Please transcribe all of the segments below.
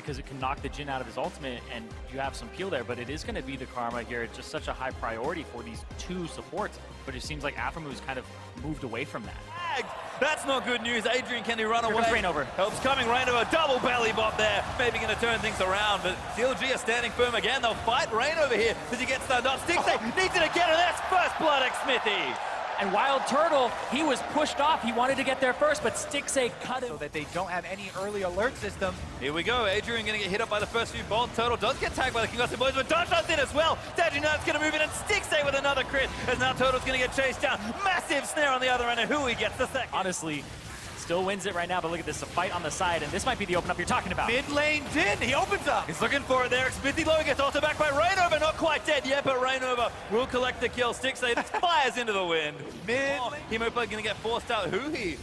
because it can knock the Jhin out of his ultimate and you have some peel there, but it is going to be the Karma here. It's just such a high priority for these two supports, but it seems like Aphromu's kind of moved away from that. That's not good news. Adrian, can he run away? Rainover. Help's coming. Rainover, double belly bop there. Maybe going to turn things around, but CLG are standing firm again. They'll fight Rainover here as he gets stunned up. Stixxay needs it again, and that's first blood Xmithie. And Wild Turtle, he was pushed off. He wanted to get there first, but Stixxay cut him. So that they don't have any early alert system. Here we go. Adrian going to get hit up by the first few bolts. Turtle does get tagged by the Concussive Boys, but Dashan's in as well. Dajin Knight's going to move in, and Stixxay with another crit, as now Turtle's going to get chased down. Massive snare on the other end, and Hui gets the second. Honestly, still wins it right now, but look at this, a fight on the side, and this might be the open up you're talking about. Mid lane Jhin, he opens up. He's looking for it there. Xmithie low gets also back by Rainover. Not quite dead yet, but Rainover will collect the kill. Stixxay fires into the wind. Mid Hemo going to get forced out. Hui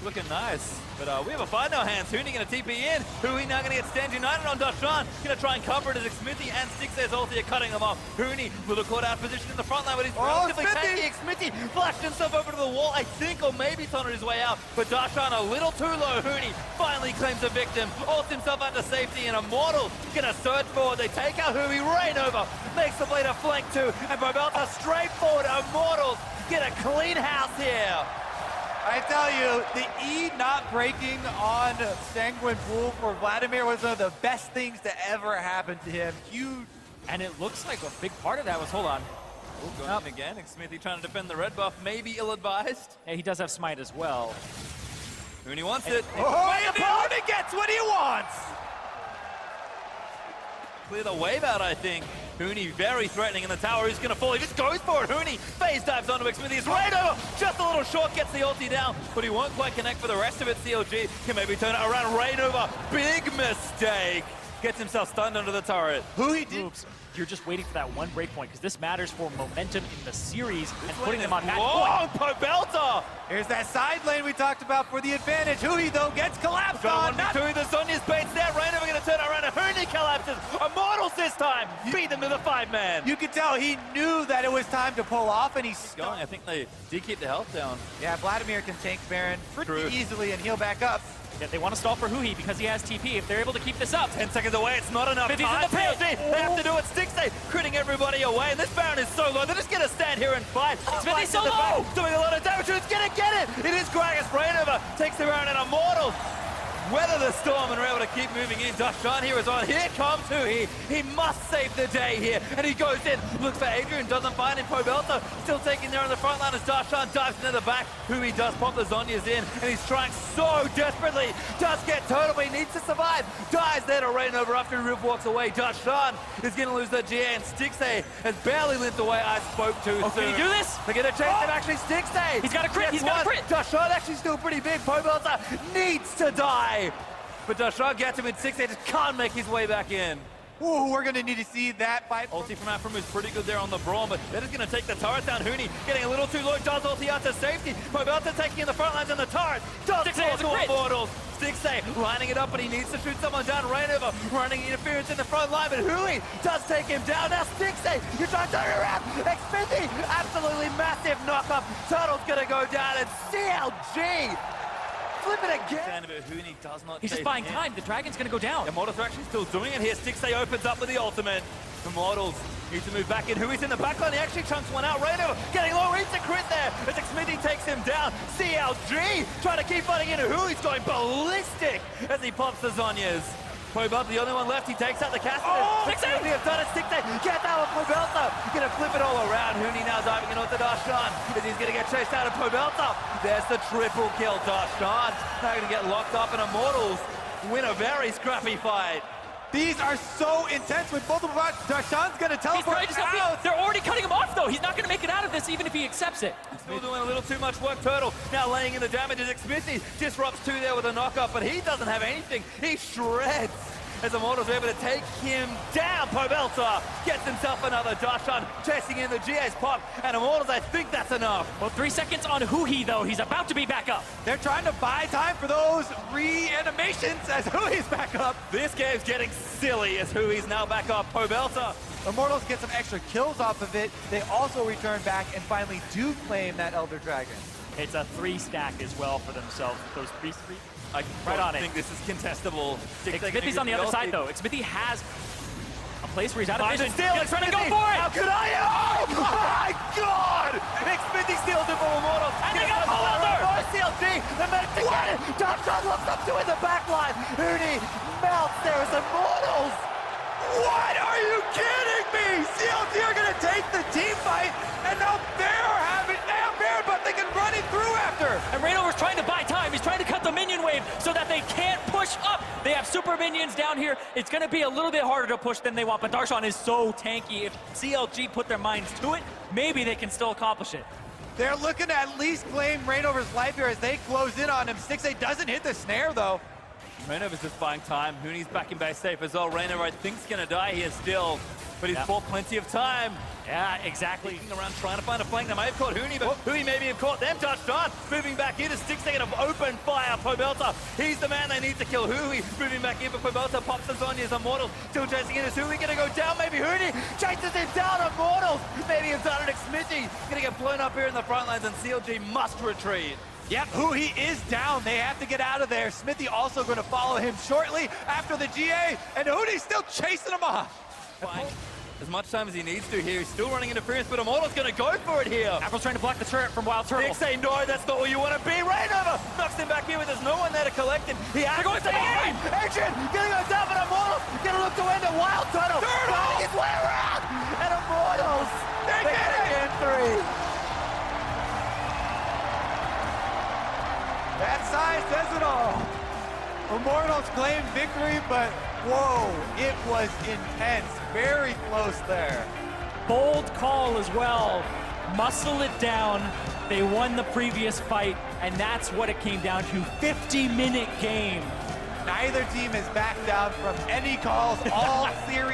looking nice. But we have a fight in our hands. Hui going to TP in. Hui now going to get stand united on Dashan. Going to try and cover it as Xmithie and Stixxay's ulti are cutting them off. Hui with a caught out position in the front line, but he's relatively tanky. Xmithie flashed himself over to the wall, I think, or maybe it's on his way out. But Dashan a little too low. Hui finally claims a victim. Ults himself out to safety, and Immortals going to surge forward. They take out Hui. Rainover makes the play to flank two, and Bobelta straight forward. Immortals get a clean house here. I tell you, the E not breaking on Sanguine Pool for Vladimir was one of the best things to ever happen to him. Huge. And it looks like a big part of that was, hold on. Going up again. Xmithie trying to defend the red buff, maybe ill-advised. Yeah, he does have smite as well. Hui wants it. Oh, the opponent gets what he wants! Clear the wave out, I think. Hui very threatening in the tower. He's going to fall. He just goes for it. Hui phase dives onto Xmithie. He's right over. Just a little short. Gets the ulti down, but he won't quite connect for the rest of it. CLG can maybe turn it around. Right over. Big mistake. Gets himself stunned under the turret. Hui did. Oops. You're just waiting for that one breakpoint because this matters for momentum in the series and putting them on match point. point. Pobelta! Here's that side lane we talked about for the advantage. Hui, though, gets collapsed on. Hui, the Sonya's baits there. Rainover going to turn around, and Hui collapses. Immortals this time. Beat them to the 5-man. You could tell he knew that it was time to pull off, and he's going. I think they did keep the health down. Yeah, Vladimir can tank Baron pretty easily and heal back up. Yeah, they want to stall for Hui because he has TP. If they're able to keep this up. 10 seconds away, it's not enough time. In the pit. They have to do it. Stixxay critting everybody away, and this Baron is so low. They're just going to stand here and fight. Xmithie's so low! Doing a lot of damage. Who's going to get it? It is Gragas. Rainover takes the Baron, and Immortals weather the storm and are able to keep moving in. Dashan here is on. Here comes Hui. He must save the day here. And he goes in. Looks for Adrian. Doesn't find him. Pobelta still taking there on the front line as Dashan dives into the back. Hui does pop the Zhonya's in. And he's trying so desperately. Does get Turtle, but he needs to survive. Dies there to Rainover after Riv walks away. Dashan is going to lose the GA. And Stixxay has barely limped away. I spoke too soon. Can he do this? They're going to chase him. Actually, Stixxay. He's got a crit. He's got a crit. Dashan actually still pretty big. Pobelta needs to die. But Dashan gets him in 6. They just can't make his way back in. Ooh, we're going to need to see that fight. Ulti from Aphromu is pretty good there on the Brawl, but they're just going to take the turret down. Hui getting a little too low, does ulti out to safety. Pobelta taking in the front lines on the turret. Does fall to Immortals. Stixxay lining it up, but he needs to shoot someone down. Rainover running interference in the front line, but Hui does take him down. Now Stixxay, you're trying to turn it around. Xmithie, absolutely massive knock-up. Turtle's going to go down, and CLG flip it again. Does not. He's just buying time. The Dragon's going to go down. Immortals are actually still doing it here. Stixxay opens up with the ultimate. Immortals need to move back in. Hui's in the back line. He actually chunks one out. Rainover getting low. Reads a crit there as Xmithie takes him down. CLG trying to keep fighting into Hui's going ballistic as he pops the Zhonyas. Pobelta, the only one left. He takes out the caster. Stixxay! Stixxay gets out of Pobelta. Gonna flip it all around. Hui now diving in onto Dashan as he's gonna get chased out of Pobelta. There's the triple kill. Dashan now gonna get locked up, and Immortals win a very scrappy fight. These are so intense with both of them. Dashan's gonna teleport out. They're already cutting him off, though. He's not gonna make it out of this, even if he accepts it. Still doing a little too much work. Turtle now laying in the damage as Xmithie disrupts two there with a knockup, but he doesn't have anything. He shreds as Immortals are able to take him down. Pobelta gets himself another. Dashan chasing in the GA's pop, and Immortals, I think that's enough. Well, 3 seconds on Hui, though. He's about to be back up. They're trying to buy time for those reanimations as Hui's back up. This game's getting silly as Hui's now back up. Pobelta. Immortals get some extra kills off of it. They also return back and finally do claim that Elder Dragon. It's a 3-stack as well for themselves. Those 3-3. I Right on it. think this is contestable. Xmithy's on the other side, though. Xmithy has a place where he's out of vision. Still, He's trying to go for it! How could I? Oh my God! Xmithy steals it from Immortals. And they got pulled under! CLG, the men to get it. Dotron looks up to in the back line. Huni melts there as Immortals. What? Are you kidding me? CLG are going to take the team fight, and now they're having but they can run it through after. And Reignover's trying to buy time. He's trying to cut the minion wave so that they can't push up. They have super minions down here. It's going to be a little bit harder to push than they want, but Darshan is so tanky. If CLG put their minds to it, maybe they can still accomplish it. They're looking to at least claim Reignover's life here as they close in on him. 6-8 doesn't hit the snare, though. Reignover's just buying time. Huni's back in base safe as well. Reignover, I think, is going to die here still, but he's bought plenty of time. Yeah, exactly. Looking around trying to find a flank. They may have caught Huni, but Huni maybe have caught them. Touchdown. Moving back in to 6 seconds of open fire. Pobelta, he's the man they need to kill. Hui moving back in, but Pobelta pops us on his Immortals. Still chasing in. Is Hui going to go down? Maybe Huni chases him down. Immortals. Maybe he's done it. Xmithy going to get blown up here in the front lines, and CLG must retreat. Yep, Hui is down. They have to get out of there. Smithy also going to follow him shortly after the GA, and Huni's still chasing him off. Buying as much time as he needs to here. He's still running interference, but Immortal's going to go for it here. Apple's trying to block the turret from Wild Turtle. Nick say no, that's not where you want to be. Reignover knocks him back here, but there's no one there to collect him. He has They're going to the game! Adrian getting on top of Immortals. Going to look to end a Wild Turtle. Finding his way around. And Immortals, they get it in 3. That size says it all. Immortals claim victory, but whoa, it was intense. Very close there. Bold call as well. Muscle it down. They won the previous fight, and that's what it came down to. 50-minute game. Neither team has backed down from any calls all series